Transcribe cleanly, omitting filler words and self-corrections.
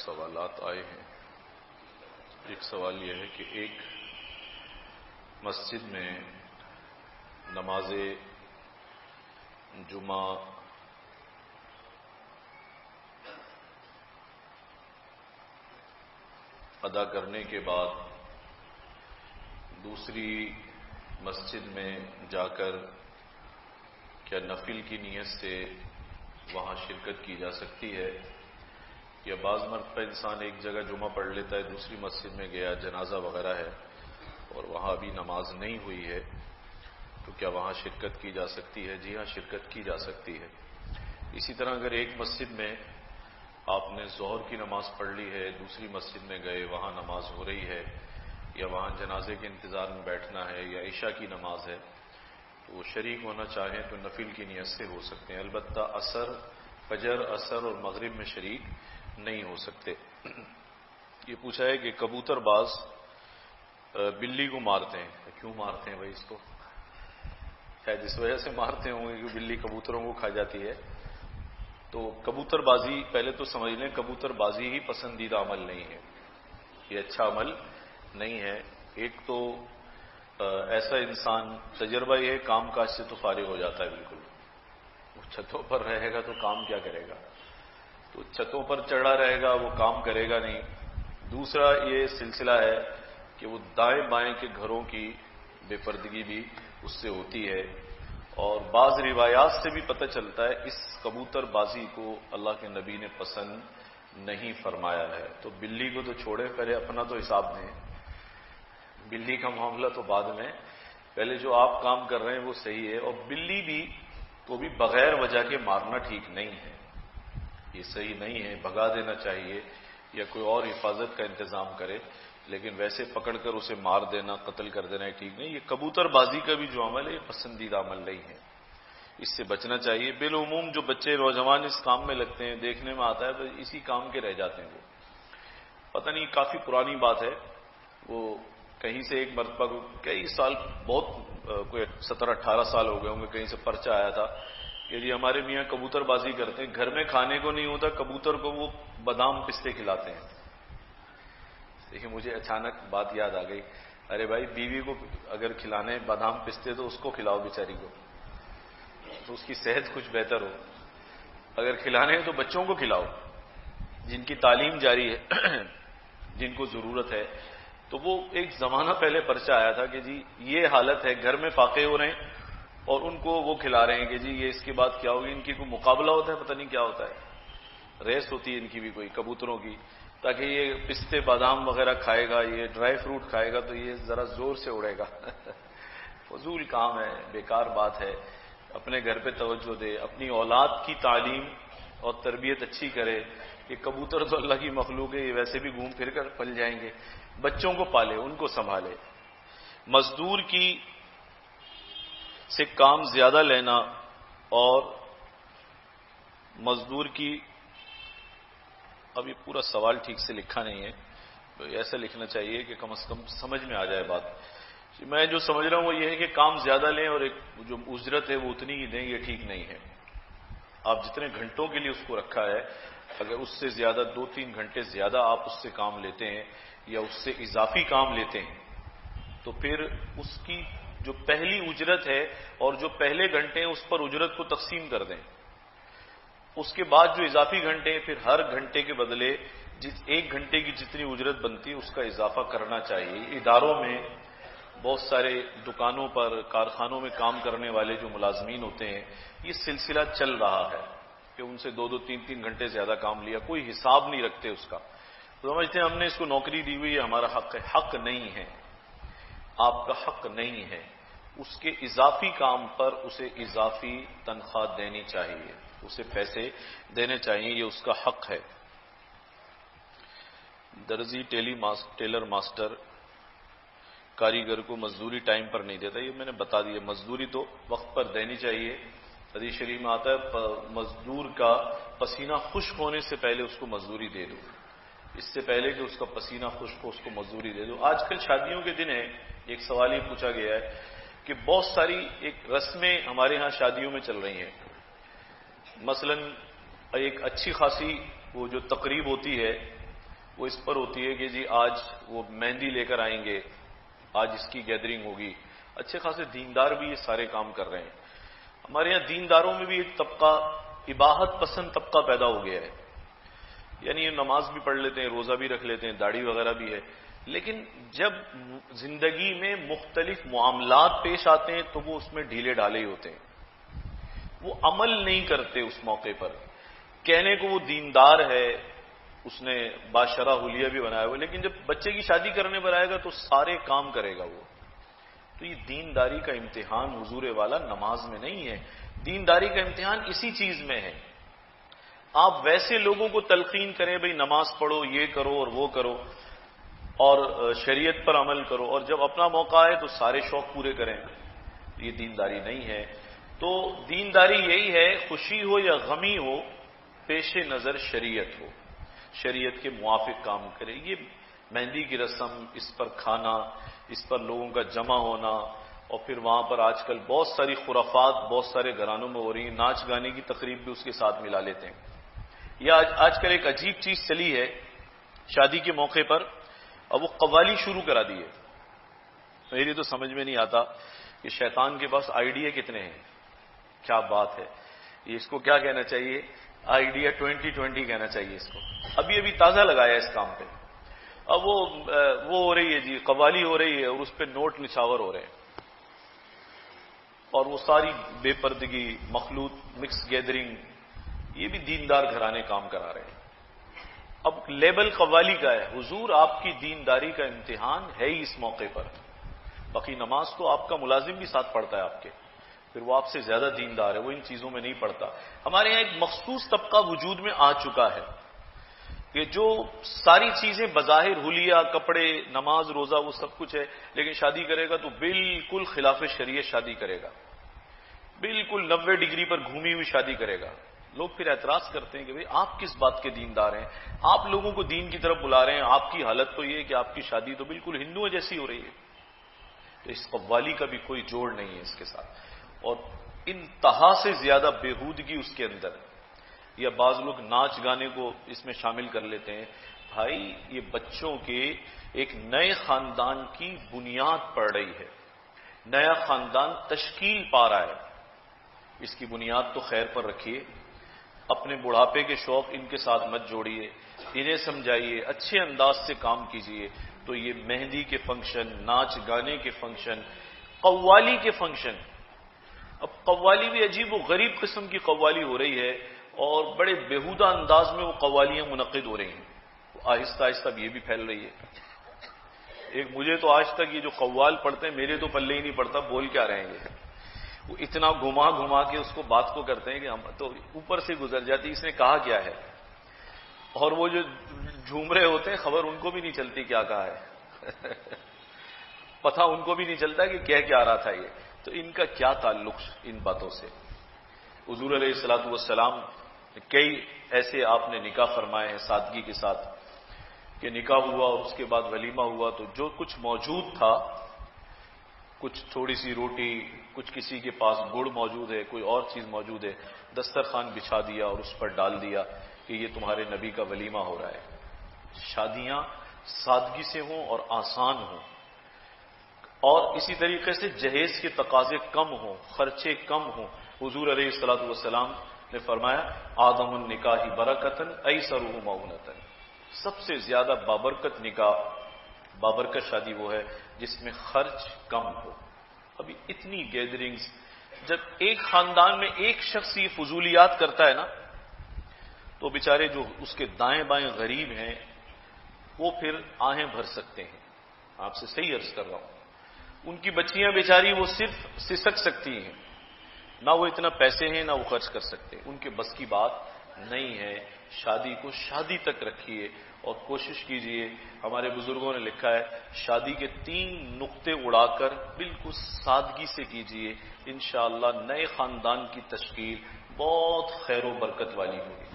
سوالات آئے ہیں۔ ایک سوال یہ ہے کہ ایک مسجد میں نماز جمعہ ادا کرنے کے بعد دوسری مسجد میں جا کر کیا نفل کی نیت سے وہاں شرکت کی جا سکتی ہے، یا بعض مرتبہ انسان ایک جگہ جمعہ پڑھ لیتا ہے، دوسری مسجد میں گیا، جنازہ وغیرہ ہے اور وہاں ابھی نماز نہیں ہوئی ہے، تو کیا وہاں شرکت کی جا سکتی ہے؟ جی ہاں، شرکت کی جا سکتی ہے۔ اسی طرح اگر ایک مسجد میں آپ نے ظہر کی نماز پڑھ لی ہے، دوسری مسجد میں گئے، وہاں نماز ہو رہی ہے، یا وہاں جنازے کے انتظار میں بیٹھنا ہے، یا عشاء کی نماز ہے، تو وہ شریک ہونا چاہیں تو نفل کی نیت سے ہو سکتے ہیں، البتہ فجر، عصر اور مغرب میں شریک نہیں ہو سکتے۔ یہ پوچھا ہے کہ کبوتر باز بلی کو مارتے ہیں، کیوں مارتے ہیں بھائی اس کو؟ شاید اس وجہ سے مارتے ہوں گے کہ بلی کبوتروں کو کھا جاتی ہے۔ تو کبوتر بازی پہلے تو سمجھ لیں، کبوتر بازی ہی پسندیدہ عمل نہیں ہے، یہ اچھا عمل نہیں ہے۔ ایک تو ایسا انسان، تجربہ یہ کام کاج سے تو فارغ ہو جاتا ہے بالکل، وہ چھتوں پر رہے گا تو کام کیا کرے گا؟ تو چھتوں پر چڑھا رہے گا، وہ کام کرے گا نہیں۔ دوسرا یہ سلسلہ ہے کہ وہ دائیں بائیں کے گھروں کی بے پردگی بھی اس سے ہوتی ہے، اور بعض روایات سے بھی پتہ چلتا ہے اس کبوتر بازی کو اللہ کے نبی نے پسند نہیں فرمایا ہے۔ تو بلی کو تو چھوڑے، پہلے اپنا تو حساب دیں، بلی کا معاملہ تو بعد میں، پہلے جو آپ کام کر رہے ہیں وہ صحیح ہے۔ اور بلی بھی کو بھی بغیر وجہ کے مارنا ٹھیک نہیں ہے، یہ صحیح نہیں ہے، بھگا دینا چاہیے یا کوئی اور حفاظت کا انتظام کرے، لیکن ویسے پکڑ کر اسے مار دینا، قتل کر دینا ٹھیک نہیں۔ یہ کبوتر بازی کا بھی جو عمل ہے یہ پسندیدہ عمل نہیں ہے، اس سے بچنا چاہیے۔ بالعموم جو بچے نوجوان اس کام میں لگتے ہیں، دیکھنے میں آتا ہے تو اسی کام کے رہ جاتے ہیں، وہ پتہ نہیں، کافی پرانی بات ہے، وہ کہیں سے ایک مرتبہ کئی سال، بہت کوئی 17-18 سال ہو گئے ہوں گے، کہیں سے پرچہ آیا تھا کہ جی ہمارے میاں کبوتر بازی کرتے ہیں، گھر میں کھانے کو نہیں ہوتا، کبوتر کو وہ بادام پستے کھلاتے ہیں۔ دیکھیں مجھے اچانک بات یاد آ گئی، ارے بھائی بیوی کو اگر کھلانے بادام پستے تو اس کو کھلاؤ بیچاری کو، تو اس کی صحت کچھ بہتر ہو۔ اگر کھلانے ہیں تو بچوں کو کھلاؤ، جن کی تعلیم جاری ہے، جن کو ضرورت ہے۔ تو وہ ایک زمانہ پہلے پرچہ آیا تھا کہ جی یہ حالت ہے، گھر میں فاقے ہو رہے ہیں اور ان کو وہ کھلا رہے ہیں کہ جی یہ اس کے بعد کیا ہوگی، ان کی کوئی مقابلہ ہوتا ہے، پتہ نہیں کیا ہوتا ہے، ریس ہوتی ہے ان کی بھی کوئی کبوتروں کی، تاکہ یہ پستے بادام وغیرہ کھائے گا، یہ ڈرائی فروٹ کھائے گا تو یہ ذرا زور سے اڑے گا۔ فضول کام ہے، بیکار بات ہے، اپنے گھر پہ توجہ دے، اپنی اولاد کی تعلیم اور تربیت اچھی کرے۔ یہ کبوتر تو اللہ کی مخلوق ہے، یہ ویسے بھی گھوم پھر کر پل جائیں گے، بچوں کو پالے، ان کو سنبھالے۔ مزدور کی سے کام زیادہ لینا اور مزدور کی، اب یہ پورا سوال ٹھیک سے لکھا نہیں ہے، ایسا لکھنا چاہیے کہ کم از کم سمجھ میں آ جائے بات۔ میں جو سمجھ رہا ہوں وہ یہ ہے کہ کام زیادہ لیں اور ایک جو اجرت ہے وہ اتنی ہی دیں، یہ ٹھیک نہیں ہے۔ آپ جتنے گھنٹوں کے لیے اس کو رکھا ہے، اگر اس سے زیادہ 2-3 گھنٹے زیادہ آپ اس سے کام لیتے ہیں یا اس سے اضافی کام لیتے ہیں، تو پھر اس کی جو پہلی اجرت ہے اور جو پہلے گھنٹے ہیں اس پر اجرت کو تقسیم کر دیں۔ اس کے بعد جو اضافی گھنٹے ہیں، پھر ہر گھنٹے کے بدلے ایک گھنٹے کی جتنی اجرت بنتی ہے اس کا اضافہ کرنا چاہیے۔ اداروں میں بہت سارے دکانوں پر، کارخانوں میں کام کرنے والے جو ملازمین ہوتے ہیں، یہ سلسلہ چل رہا ہے کہ ان سے 2-2, 3-3 گھنٹے زیادہ کام لیا، کوئی حساب نہیں رکھتے اس کا، تو سمجھتے ہیں ہم نے اس کو نوکری دی ہوئی ہے، ہمارا حق ہے۔ حق نہیں ہے، آپ کا حق نہیں ہے، اس کے اضافی کام پر اسے اضافی تنخواہ دینی چاہیے، اسے پیسے دینے چاہیے، یہ اس کا حق ہے۔ درزی ٹیلر ماسٹر کاریگر کو مزدوری ٹائم پر نہیں دیتا، یہ میں نے بتا دیا، مزدوری تو وقت پر دینی چاہیے۔ حدیث شریف میں آتا ہے مزدور کا پسینہ خشک ہونے سے پہلے اس کو مزدوری دے دو، اس سے پہلے کہ اس کا پسینہ خشک ہو اس کو مزدوری دے دو۔ آج کل شادیوں کے دن ہے، ایک سوال یہ پوچھا گیا ہے کہ بہت ساری ایک رسمیں ہمارے ہاں شادیوں میں چل رہی ہیں، مثلا ایک اچھی خاصی وہ جو تقریب ہوتی ہے وہ اس پر ہوتی ہے کہ جی آج وہ مہندی لے کر آئیں گے، آج اس کی گیدرنگ ہوگی. اچھے خاصے دیندار بھی یہ سارے کام کر رہے ہیں. ہمارے یہاں دینداروں میں بھی ایک طبقہ، اباحت پسند طبقہ پیدا ہو گیا ہے. یعنی یہ نماز بھی پڑھ لیتے ہیں، روزہ بھی رکھ لیتے ہیں، داڑھی وغیرہ بھی ہے، لیکن جب زندگی میں مختلف معاملات پیش آتے ہیں تو وہ اس میں ڈھیلے ڈالے ہی ہوتے ہیں. وہ عمل نہیں کرتے اس موقع پر. کہنے کو وہ دیندار ہے، اس نے باشرہ حلیہ بھی بنایا ہوا، لیکن جب بچے کی شادی کرنے پر آئے گا تو سارے کام کرے گا وہ. تو یہ دینداری کا امتحان حضور والا نماز میں نہیں ہے. دینداری کا امتحان اسی چیز میں ہے. آپ ویسے لوگوں کو تلقین کریں بھئی نماز پڑھو، یہ کرو اور وہ کرو اور شریعت پر عمل کرو، اور جب اپنا موقع آئے تو سارے شوق پورے کریں. یہ دینداری نہیں ہے. تو دینداری یہی ہے، خوشی ہو یا غمی ہو، پیش نظر شریعت ہو، شریعت کے موافق کام کرے. یہ مہندی کی رسم، اس پر کھانا، اس پر لوگوں کا جمع ہونا، اور پھر وہاں پر آج کل بہت ساری خرافات بہت سارے گھرانوں میں ہو رہی ہیں. ناچ گانے کی تقریب بھی اس کے ساتھ ملا لیتے ہیں. یہ آج کل ایک عجیب چیز چلی ہے شادی کے موقع پر، اب وہ قوالی شروع کرا دی ہے. میری تو سمجھ میں نہیں آتا کہ شیطان کے پاس آئیڈیا کتنے ہیں. کیا بات ہے. اس کو کیا کہنا چاہیے؟ آئیڈیا 2020 کہنا چاہیے اس کو. ابھی تازہ لگایا اس کام پہ. اب وہ ہو رہی ہے جی، قوالی ہو رہی ہے اور اس پہ نوٹ نچھاور ہو رہے ہیں، اور وہ ساری بے پردگی، مخلوط مکس گیدرنگ، یہ بھی دیندار گھرانے کام کرا رہے ہیں. اب لیبل قوالی کا ہے. حضور آپ کی دینداری کا امتحان ہے ہی اس موقع پر. باقی نماز تو آپ کا ملازم بھی ساتھ پڑھتا ہے آپ کے، پھر وہ آپ سے زیادہ دیندار ہے، وہ ان چیزوں میں نہیں پڑتا. ہمارے یہاں ایک مخصوص طبقہ وجود میں آ چکا ہے کہ جو ساری چیزیں بظاہر حلیہ، کپڑے، نماز، روزہ، وہ سب کچھ ہے، لیکن شادی کرے گا تو بالکل خلاف شریعت شادی کرے گا، بالکل 90 ڈگری پر گھومی ہوئی شادی کرے گا. لوگ پھر اعتراض کرتے ہیں کہ بھئی آپ کس بات کے دیندار ہیں؟ آپ لوگوں کو دین کی طرف بلا رہے ہیں، آپ کی حالت تو یہ ہے کہ آپ کی شادی تو بالکل ہندوؤں جیسی ہو رہی ہے. تو اس قوالی کا بھی کوئی جوڑ نہیں ہے اس کے ساتھ، اور انتہا سے زیادہ بےہودگی اس کے اندر. یا بعض لوگ ناچ گانے کو اس میں شامل کر لیتے ہیں. بھائی یہ بچوں کے ایک نئے خاندان کی بنیاد پڑ رہی ہے، نیا خاندان تشکیل پا رہا ہے. اس کی بنیاد تو خیر پر رکھیے. اپنے بڑھاپے کے شوق ان کے ساتھ مت جوڑیے، انہیں سمجھائیے، اچھے انداز سے کام کیجیے. تو یہ مہندی کے فنکشن، ناچ گانے کے فنکشن، قوالی کے فنکشن، اب قوالی بھی عجیب و غریب قسم کی قوالی ہو رہی ہے، اور بڑے بےہودہ انداز میں وہ قوالیاں منعقد ہو رہی ہیں. آہستہ آہستہ یہ بھی پھیل رہی ہے. ایک مجھے تو آج تک یہ جو قوال پڑھتے ہیں میرے تو پلے ہی نہیں پڑتا بول کیا رہے ہیں یہ. وہ اتنا گھما کے اس کو بات کو کرتے ہیں کہ ہم تو اوپر سے گزر جاتی اس نے کہا کیا ہے، اور وہ جو جھوم رہے ہوتے ہیں خبر ان کو بھی نہیں چلتی کیا کہا ہے. پتہ ان کو بھی نہیں چلتا کہ کہہ کیا رہا تھا یہ. تو ان کا کیا تعلق ان باتوں سے؟ حضور علیہ الصلوۃ والسلام کئی ایسے آپ نے نکاح فرمائے ہیں سادگی کے ساتھ کہ نکاح ہوا اور اس کے بعد ولیمہ ہوا تو جو کچھ موجود تھا، کچھ تھوڑی سی روٹی، کچھ کسی کے پاس گڑ موجود ہے، کوئی اور چیز موجود ہے، دسترخوان بچھا دیا اور اس پر ڈال دیا کہ یہ تمہارے نبی کا ولیمہ ہو رہا ہے. شادیاں سادگی سے ہوں اور آسان ہوں، اور اسی طریقے سے جہیز کے تقاضے کم ہوں، خرچے کم ہوں. حضور علیہ الصلوۃ والسلام نے فرمایا آدم النکاح برکتن ایسرہ مؤونتن، سب سے زیادہ بابرکت نکاح، بابرکت شادی وہ ہے جس میں خرچ کم ہو. ابھی اتنی گیدرنگز، جب ایک خاندان میں ایک شخص یہ فضولیات کرتا ہے نا تو بیچارے جو اس کے دائیں بائیں غریب ہیں وہ پھر آہیں بھر سکتے ہیں. آپ سے صحیح عرض کر رہا ہوں. ان کی بچیاں بیچاری وہ صرف سسک سکتی ہیں، نہ وہ اتنا پیسے ہیں نہ وہ خرچ کر سکتے، ان کے بس کی بات نہیں ہے. شادی کو شادی تک رکھیے اور کوشش کیجئے. ہمارے بزرگوں نے لکھا ہے شادی کے 3 نقطے اڑا کر بالکل سادگی سے کیجئے، انشاءاللہ نئے خاندان کی تشکیل بہت خیر و برکت والی ہوگی.